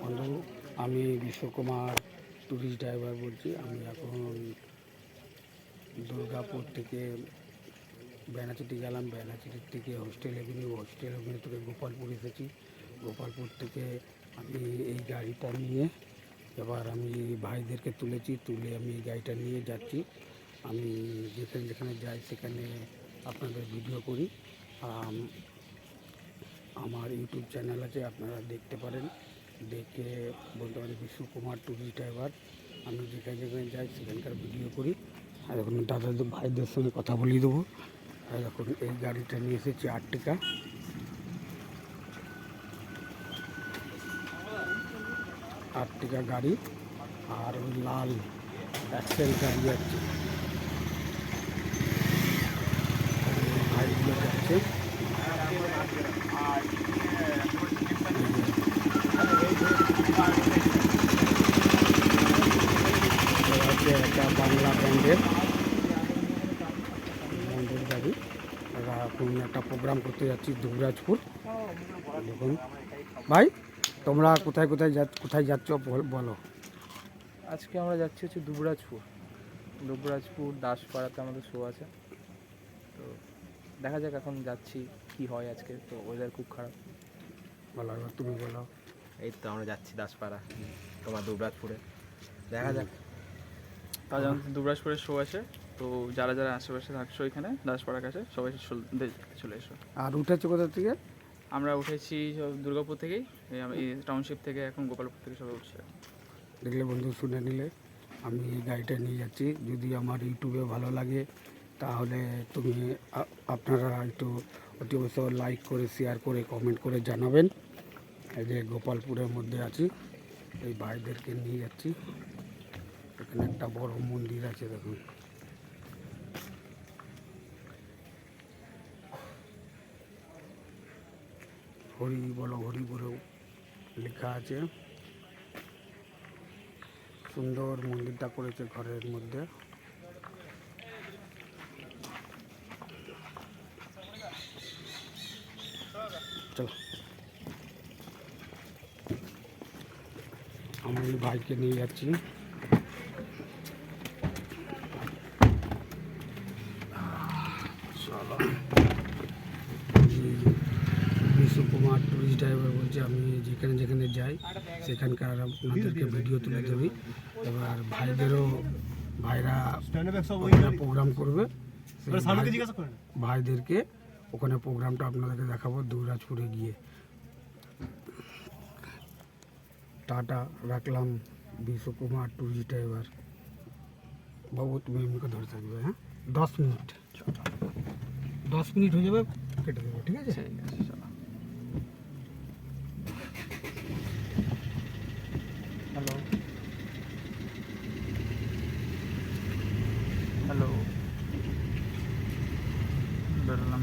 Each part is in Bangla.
বন্ধু, আমি বিশ্বকুমার ট্যুরিস্ট ড্রাইভার বলছি। আমি এখন দুর্গাপুর থেকে বেনাচিটি গেলাম, বেনাচিটির থেকে হোস্টেল এভিনিউ থেকে গোপালপুর এসেছি। গোপালপুর থেকে আমি এই গাড়িটা নিয়ে এবার আমি ভাইদেরকে তুলে আমি এই গাড়িটা নিয়ে যাচ্ছি। আমি যেখানে যেখানে যাই সেখানে আপনাদের ভিডিও করি। আমার ইউটিউব চ্যানেল আছে, আপনারা দেখতে পারেন, দেখে বলতে পারেন বিশ্বকুমার ট্যুরিস্ট ড্রাইভার। আমি যেখানে যেখানে যাই সেখানকার ভিডিও করি। আর এখন দাদাদের ভাইদের সঙ্গে কথা বলিয়ে দেবো। আর এখন এই গাড়িটা নিয়ে এসেছি আর্টিকা গাড়ি, আর ওই লাল অ্যাক্সেল গাড়ি যাচ্ছে, ভাইগুলো যাচ্ছে। একটা বাংলা ব্যান্ডের গাড়ি। এখন একটা প্রোগ্রাম করতে যাচ্ছি দুবরাজপুর। দেখুন ভাই, তোমরা কোথায় যাচ্ছ বলো। আজকে আমরা যাচ্ছি হচ্ছে দুবরাজপুর দাসপাড়াতে আমাদের শো আছে। তো দেখা যাক এখন যাচ্ছি কি হয়। আজকে তো ওয়েদার খুব খারাপ। বলো, এবার তুমি বলো। এই তো আমরা যাচ্ছি দাসপাড়া, তোমার দুবরাজপুরে। দেখা যাক। তার জন্য দুবরাজপুরের শো আছে, তো যারা যারা আশেপাশে থাকছো এখানে দাসপাড়ার কাছে সবাই চলে এসো। আর উঠেছো কোথা থেকে? আমরা উঠেছি দুর্গাপুর থেকেই, এই টাউনশিপ থেকে, এখন গোপালপুর থেকে সবাই উঠছে। দেখলে বন্ধু, শুনে নিলে আমি এই গাড়িটা নিয়ে যাচ্ছি। যদি আমার ইউটিউবে ভালো লাগে তাহলে আপনারা একটু অতি অবশ্যই লাইক করে, শেয়ার করে, কমেন্ট করে জানাবেন। এই যে গোপালপুরের মধ্যে আছি, এই ভাইদেরকে নিয়ে যাচ্ছি। এখানে একটা বড় মন্দির আছে, দেখুন। হরি বলো লেখা আছে। সুন্দর মন্দিরটা করেছে ঘরের মধ্যে। চলো, আমি ভাইকে নিয়ে যাচ্ছি। বিশ্বকুমার ট্যুরিস্ট ড্রাইভার বলছি। আমি যেখানে যেখানে যাই সেখানকার আপনাদেরকে ভিডিও তুলে দেবি। এবার ভাইরা প্রোগ্রাম করবে, ভাইদেরকে ওখানে প্রোগ্রামটা আপনাদেরকে দেখাবো দুবরাজপুরে গিয়ে। টাটা, রাখলাম। Biswakumar tourist driver. বাবু, তুমি এমনিকে ধরে থাকবে, হ্যাঁ? 10 মিনিট হয়ে যাবে, কেটে দেবো, ঠিক আছে? হ্যালো, বেরোলাম।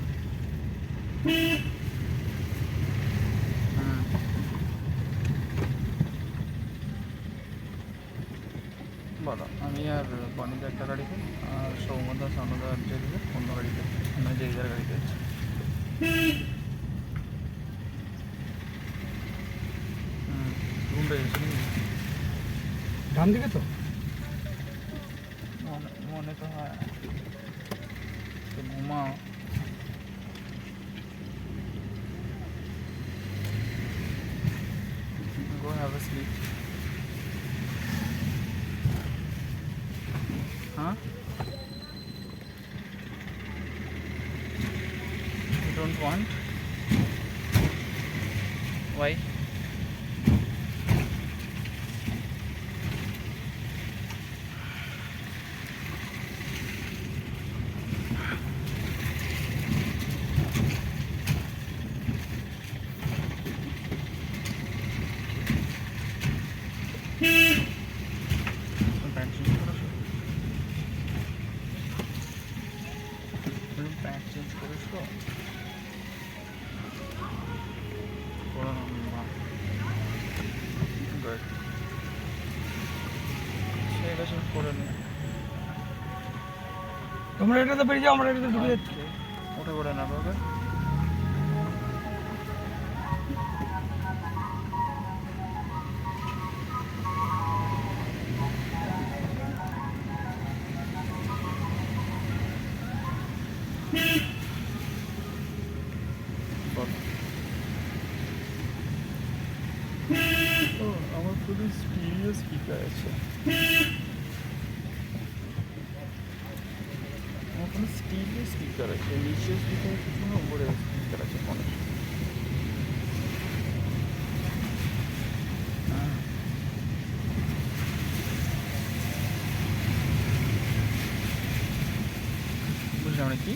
বলো, আমি আর বনিদা একটা গাড়িতে, আর সৌমদা দিকে অন্য গাড়িতে, অন্য যে গাড়িতে আছে। ঘুমটা এসেছি ডান দিকে তো মনে তো হয়, তো ঘুমাও। Go have a sleep. Huh? You don't want? Why? Pant change করেছো? গুড, সেটা চেঞ্জ করে নি। তোমরা এটাতে বেরিয়ে যাও, আমরা এটাতে ঢুকে যাচ্ছি। ওটা করে না বাবা। ও আমার পুরো স্টিরিও স্পিকার আছে, আমার কোনো স্টিরিও স্পিকার আছে, নিচেও স্পিকার আছে, কোনো উপরে স্পিকার আছে ফোনে। বুঝলাম না কি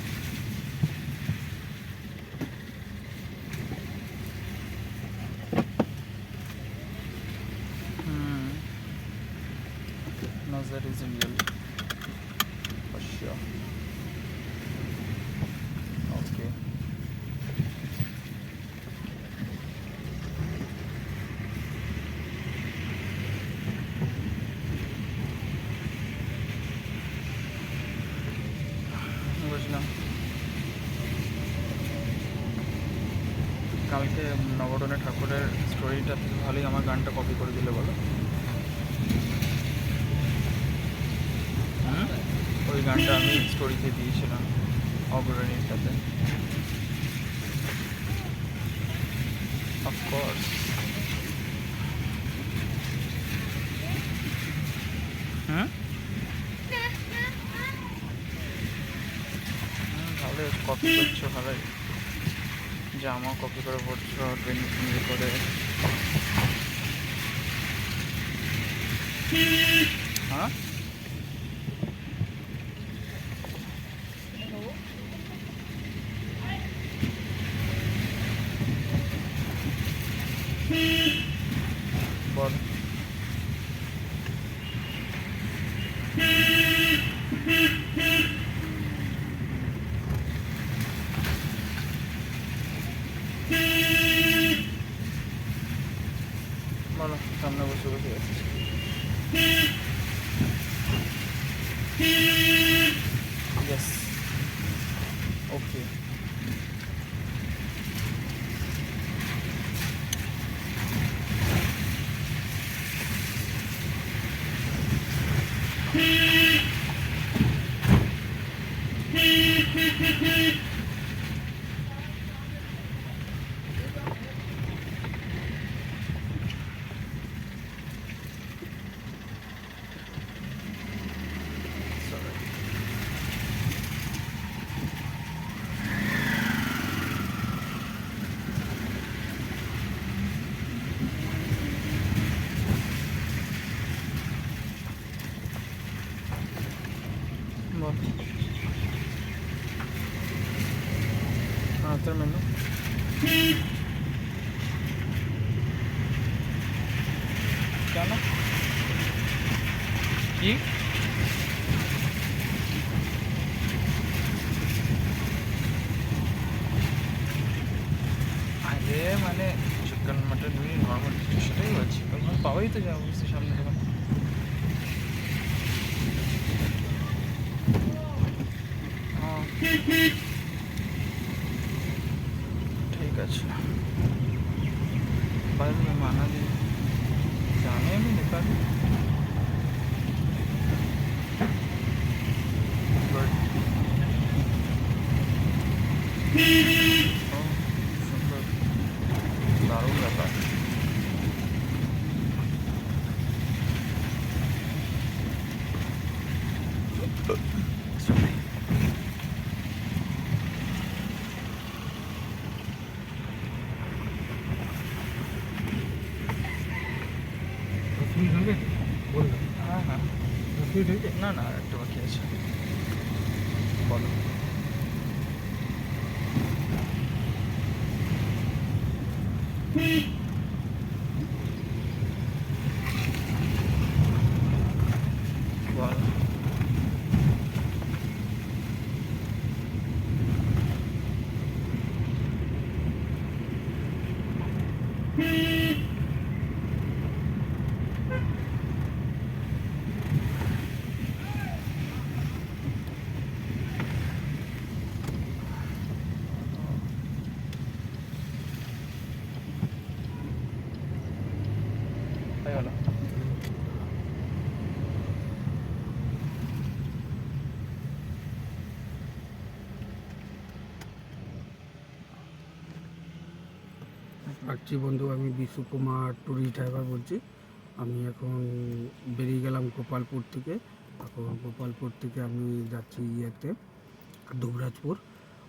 Nazar is real for sure. Okay. বুঝলাম। কালকে নবরণে ঠাকুরের স্টোরিটা ভালোই আমার গানটা কপি করে দিলে বলো। ওই গানটা আমি স্টোরিতে দিয়েছিলাম অগ্রণীরটাতে। অফকোর্স ভালো কপি করছো, ভালোই জামা কপি করে পড়ছো, ট্রেনিং করে। হ্যাঁ বল। বলো, সামনে বসে বসে যাচ্ছি। ইয়েস, ওকে। বল, রাতের মেনু কেন কি? আরে মানে চিকেন মাটন নর্মাল কিছু, সেটাই বলছি। পাওয়াই তো যাবো সামনে দোকান। ঠিক আছে, बाद में माना जी जाने में निकाल सुंदर दारुण ব্যাপার। হ্যাঁ হ্যাঁ, না না একটা বাকি আছে। বলো। বল। গেল রাখছি বন্ধু। আমি বিশু কুমার ট্যুরিস্ট ড্রাইভার বলছি। আমি এখন বেরিয়ে গেলাম গোপালপুর থেকে। এখন গোপালপুর থেকে আমি যাচ্ছি দুবরাজপুর।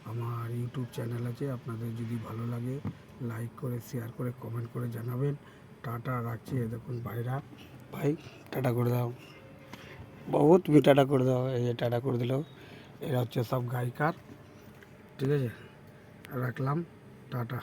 আমার ইউটিউব চ্যানেল আছে, আপনাদের যদি ভালো লাগে লাইক করে শেয়ার করে কমেন্ট করে জানাবেন। টাটা, রাখছি। এই দেখুন ভাইরা, ভাই টাটা করে দাও। বহুত তুমি টাটা করে দাও। এই যে টাটা করে দিল। এরা হচ্ছে সব গায়িকার। ঠিক আছে, রাখলাম, টাটা।